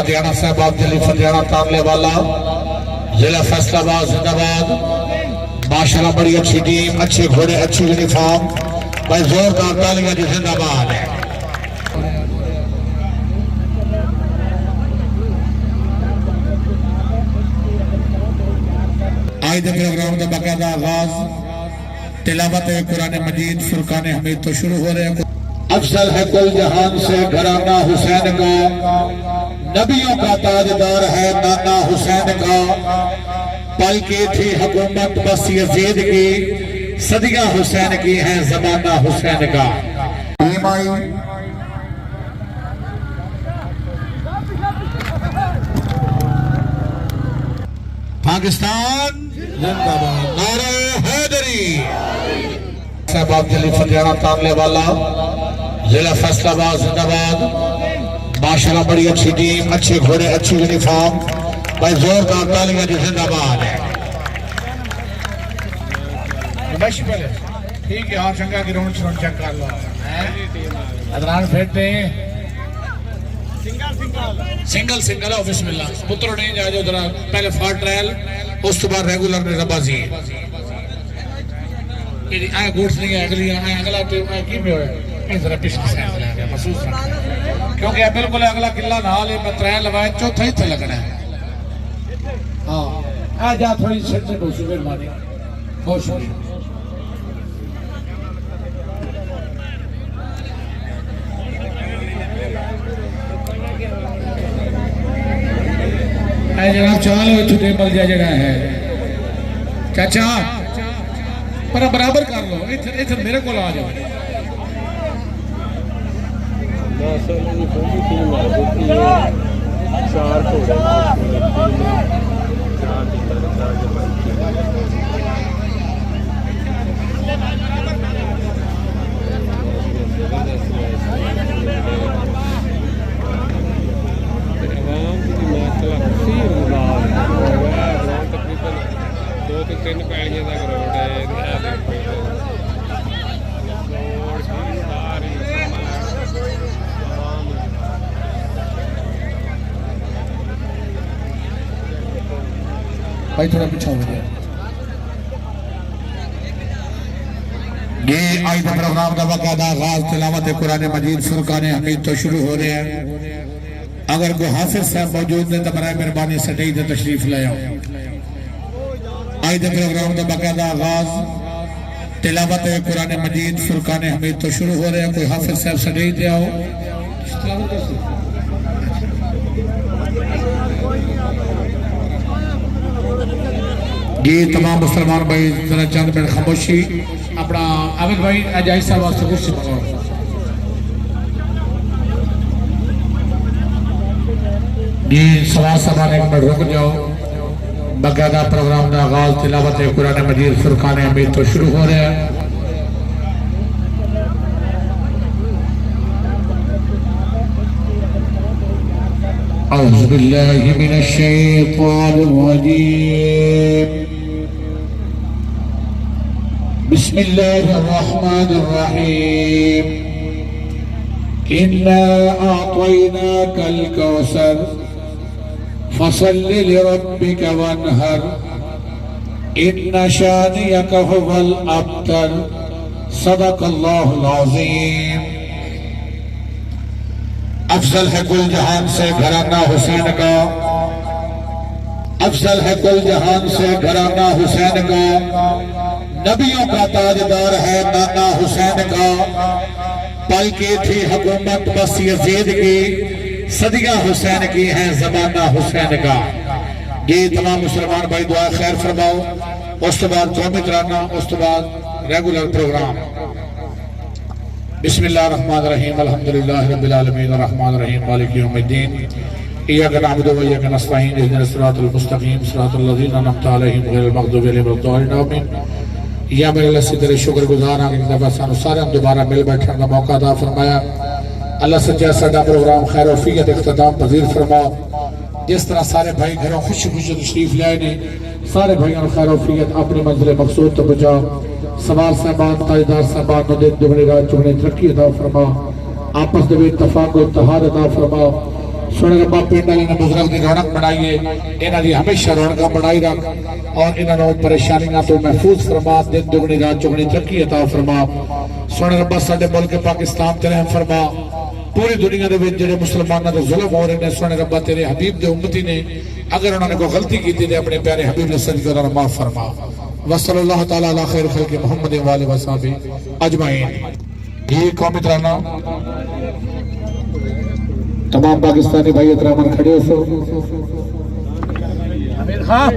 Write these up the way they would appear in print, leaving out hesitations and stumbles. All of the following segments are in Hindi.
फतेहाना साहब दिल्ली फतेहाना तारले वाला जिला फैसलाबाद जिंदाबाद। माशाल्लाह बड़ी अच्छी टीम, अच्छे घोड़े, अच्छी यूनिफॉर्म, भाई जोरदार तालियां जी, जिंदाबाद है। आज के प्रोग्राम का बाकायदा आगाज तिलावत कुरान मजीद फुरकान हमीद तो शुरू हो रहे हैं। अफजल है कुल जहान से घराना हुसैन का, नबियों का ताजदार है नाना हुसैन का। पल की थी हुकूमत बस यजीद की, सदियां हुसैन की है जमाना हुसैन का। पाकिस्तान जिंदाबाद, नारे हैदरी। साहब दिल्ली फतेहाना तारले वाला जिला फैसलाबाद जिंदाबाद। माशाल्लाह बड़ी अच्छी टीम, अच्छे घोड़े, अच्छी यूनिफॉर्म, भाई जोरदार तालियां जी, जिंदाबाद है। ठीक है, और चंगा ग्राउंड चेक कर लो। अदरान फेंकते हैं सिंगल सिंगल हो, बिस्मिल्लाह। पुत्र नहीं जाए जो जरा पहले फार ट्रायल, उस तो बाद रेगुलर ने रबाजी गुड्स नहीं है। अगली अगला की में होया जरा पिछली साइड ले गया महसूस, क्योंकि बिल्कुल अगला किला नाल मैं ट्रायल लगाए, चौथा ही थे लगना है। हाँ आ जा थोड़ी सेंटर बहुत मेहरबानी, बहुत शुक्रिया। जनाब चलो इतने टेबल जगह है चाचा, पर बराबर कर लो, इधर मेरे को आ जाओ। तीन पैलियां का ग्राउंड है। भाई थोड़ा पीछा हो गया। ये आज का प्रोग्राम का बाकायदा आगाज तिलावत कुरान मजीद फुरकान हमीद तो शुरू हो रहे हैं। अगर कोई हाफिज साहब मौजूद ने तो बराए मेहरबानी स्टेज से तशरीफ ले आओ। आज के प्रोग्राम का बाकायदा आगाज तिलावत कुरान मजीद फुरकान हमीद तो शुरू हो रहे हैं। कोई हाफिज साहब स्टेज दे आओ। ये तमाम मुसलमान भाई जरा चंद मिनट खामोशी, अपना आमिर भाई अजाई साहब वास्ते कुर्सी मंगाओ। ये सवा सवा एक मिनट रुक जाओ। बाकायदा प्रोग्राम का आगाज तिलावत कुरान मजीद फुरकान हमीद तो शुरू हो रहा है। औज़ु बिल्लाहि मिनश शैतानिर रजीम, बिस्मिल्लाहिर रहमानिर रहीम। इन्ना आतैनाकल कौसर फसल्लि लिरब्बिक वन्हर, इन्ना शानियक हुवल अब्तर। सदक़ल्लाहुल अज़ीम। अफजल है कुल जहान से घराना हुसैन का, अफजल है कुल जहान से घराना हुसैन का। नबियों का ताजदार है नाना हुसैन का। पल की थी हुकूमत बस यजीद की, सदियां हुसैन की है जमाना हुसैन का। ये तमाम मुसलमान भाई दुआ खैर फरमाओ। उस तो बाद कौमी तराना, उस तो बाद रेगुलर प्रोग्राम। बिस्मिल्लाहिर्रहमानिर्रहीम, अल्हम्दुलिल्लाहि रब्बिल आलमीन, अर्रहमानिर रहीम, मालिक यौमिद्दीन। इय्याका नअबुदु व इय्याका नस्तईन, इहदिनस सिरातल मुस्तकीम, सिरातल लज़ीना अनअमता अलैहिम गैरिल मग़दूबि अलैहिम वलद्दालिन, आमीन। या मेरे अल्लाह से तेरे शुक्रगुजार हैं कि दफा सानू सारे दोबारा मिल बैठने का मौका अता फरमाया। अल्लाह सच्चा साडा प्रोग्राम खैर वफियत इख्तिताम पजीर फरमा। जिस तरह सारे भाई घरों खुशी खुशी तशरीफ लाए ने, सारे भाइयों खैर वफियत अपनी मंजिल मकसूद तो पहुंचा। सवाल साहबान ताजदार साहबान ने दुगनी रात चुगनी तरक्की अता फरमा। आपस में इत्तफाक और इत्तेहाद अता फरमा। सोने रब्बा पिंड वाले ने बुजुर्ग की रौनक बनाई है, इन्हां दी हमेशा रौनक बनाई रख और इन्होंने परेशानियों तो महफूज फरमा, दिन दुगनी रात चौगनी तरक्की अता फरमा। सोने रब्बा साडे मुल्क पाकिस्तान ते रहम फरमा, पूरी दुनिया के जो मुसलमानों पर जुल्म हो रहे हैं, सोने रब्बा तेरे हबीब के उम्मती ने अगर उन्होंने कोई गलती की थी अपने प्यारे हबीब ने सदके उन्होंने माफ फरमा। वसल्लल्लाहु तआला अला खैर खल्क़ि मुहम्मद व आलिहि वसहबी अजमाइन। ये कौमी तराना तमाम पाकिस्तानी भाई एहतराम खड़े हो सो आमिर खान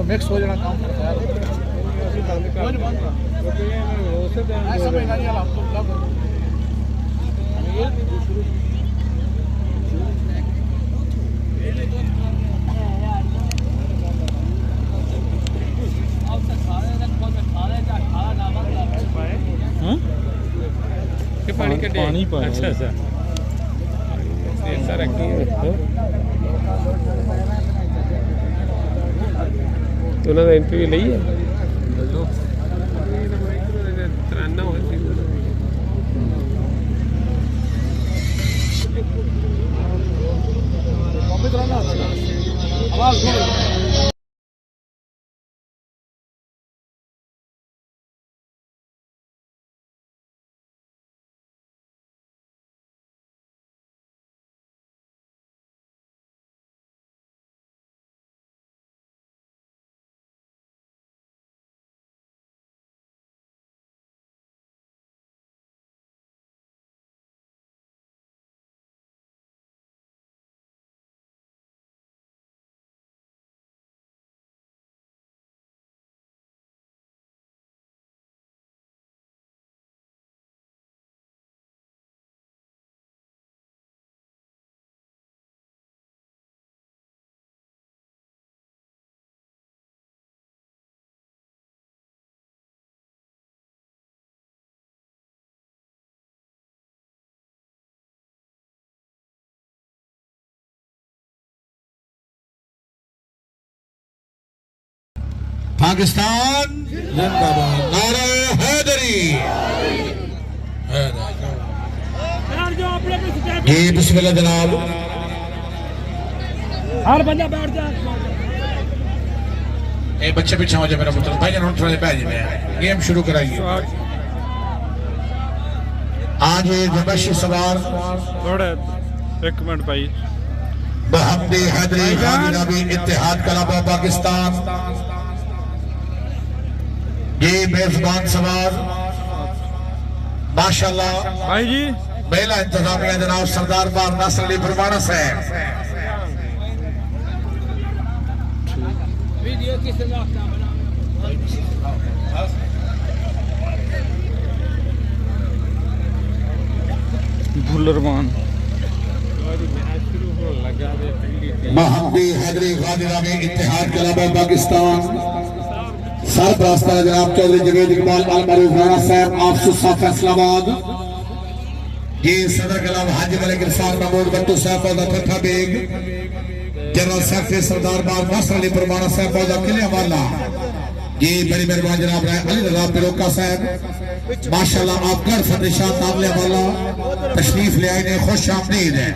मिक्स हो जाना काम पानी का पानी अच्छा अच्छा ऐसा रखिए तो ना इंटरव्यू ਲਈ ਹੈ ਤਰਾਨਾ ਹੋਈ ਬੰਬੇ ਤਰਾਨਾ ਆਵਾਜ਼ पाकिस्तान जिंदाबाद, नारे हैदरी। जी बिस्मिल्लाह जनाब, हर बंदा बैठ जा। ए बच्चे पीछे हो जाए मेरा पुत्र भाई जान, थोड़े बैठ जाए, गेम शुरू कराइए। आज ये जबशी सवार थोड़े एक मिनट भाई बहमदी हैदरी गाजी इत्तेहाद कलाबा पाकिस्तान। ये मेजबान सवार माशाल्लाह भाई जी महिला इंतजामिया जनाब सरदार बार नासिर अली फरमाना से भुल्लरमान महमदी हैदरी गाजी इत्तेहाद कलाबा पाकिस्तान। सरपरस्त जनाब चौधरी जवेद इकबाल अलमरूफ राणा साहब आफसुसा फैसलाबाद। ये सदर कलाम हाजी मलिक इरफान महमूद बट्टू साहब पौधा ठट्ठा बेग, जनरल सेक्रेटरी सरदार बाग नासिर अली परवाना साहब पौधा किले वाला। ये बड़ी मेहरबान जनाब राय अली रजा पिरोका साहब माशाल्लाह आप गढ़ फतेह शाह तावले वाला तशरीफ ले आए ने, खुश आमदीद है।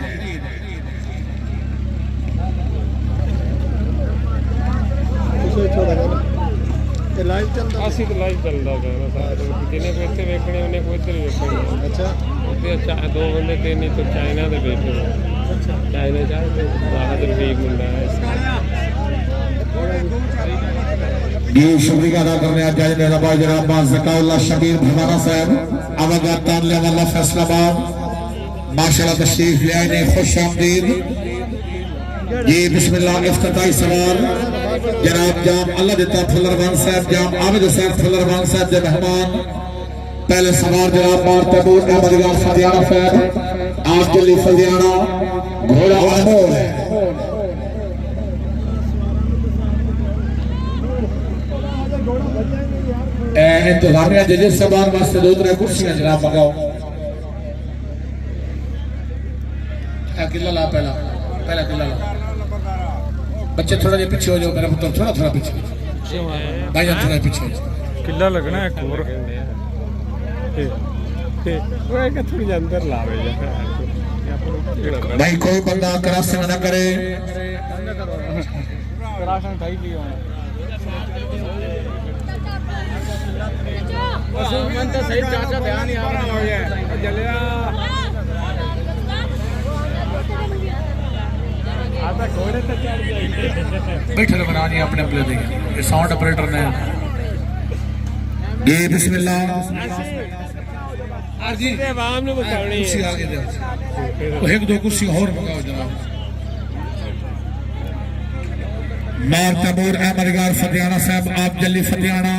लाइव चलता ਅਸੀਂ ਤਾਂ ਲਾਈਵ ਚੱਲਦਾ ਪਿਆ ਸਾਰਾ ਜਿਹਨੇ ਕੋਈ ਇੱਥੇ ਵੇਖਣੇ ਉਹਨੇ ਕੋਈ ਇੱਧਰ ਵੇਖਣੇ। ਅੱਛਾ ਉੱਥੇ ਦੋ ਬੰਦੇ ਤੇ ਨਹੀਂ ਤਾਂ ਚਾਈਨਾ ਦੇ ਵੇਖਦੇ। ਅੱਛਾ ਚਾਈਨਾ ਚਾਹ ਤੇ ਬਾਹਰ ਵੇਖ ਹੁੰਦਾ ਹੈ। ये शुक्रिया अदा करने आज जज मेहरबान जनाब ज़काउल्लाह शबीर भवाना साहब अवगा तानले वाला फैसलाबाद माशाल्लाह तशरीफ ले आए ने, खुश आमदीद। ये बिस्मिल्लाह इफ्तिताई सवार जनाब जाम अल्लाह देता फुल्लरवान साहब जाम आबिद हुसैन फुल्लरवान साहब के मेहमान। पहले सवार जनाब मार तैमूर अहमद खान फदियाना साहब आप दिल्ली फदियाना घोड़ा अनमोल है। इंतजामिया जजेस सवार वास्ते दो तरह कुर्सियां जनाब मंगाओ। किला ला पहला पहला किला ला। बच्चे थोड़ा जिहा पीछे हो जाओ मेरा पुत्र, थोड़ा थोड़ा पीछे भाईजान, थोड़ा पीछे हो जाओ। किला लगना है एक और वो एक थोड़ी अंदर लावे भाई कोई बंदा क्रॉसिंग ना करे। राशन खाई लियो मन तो सही चाचा ध्यान नहीं आ रहा हो गया जलिया आता घोड़े तो चढ़ जाएंगे बैठे बनानी अपने अपने देंगे ये साउंड ऑपरेटर ने ये बिस्मिल्लाह जी आवाम ने बतानी कुर्सी आगे दे एक दो कुर्सी और मंगाओ जनाब। मार तैमूर अहमद गार फतियाना साहब आप जल्दी फतियाना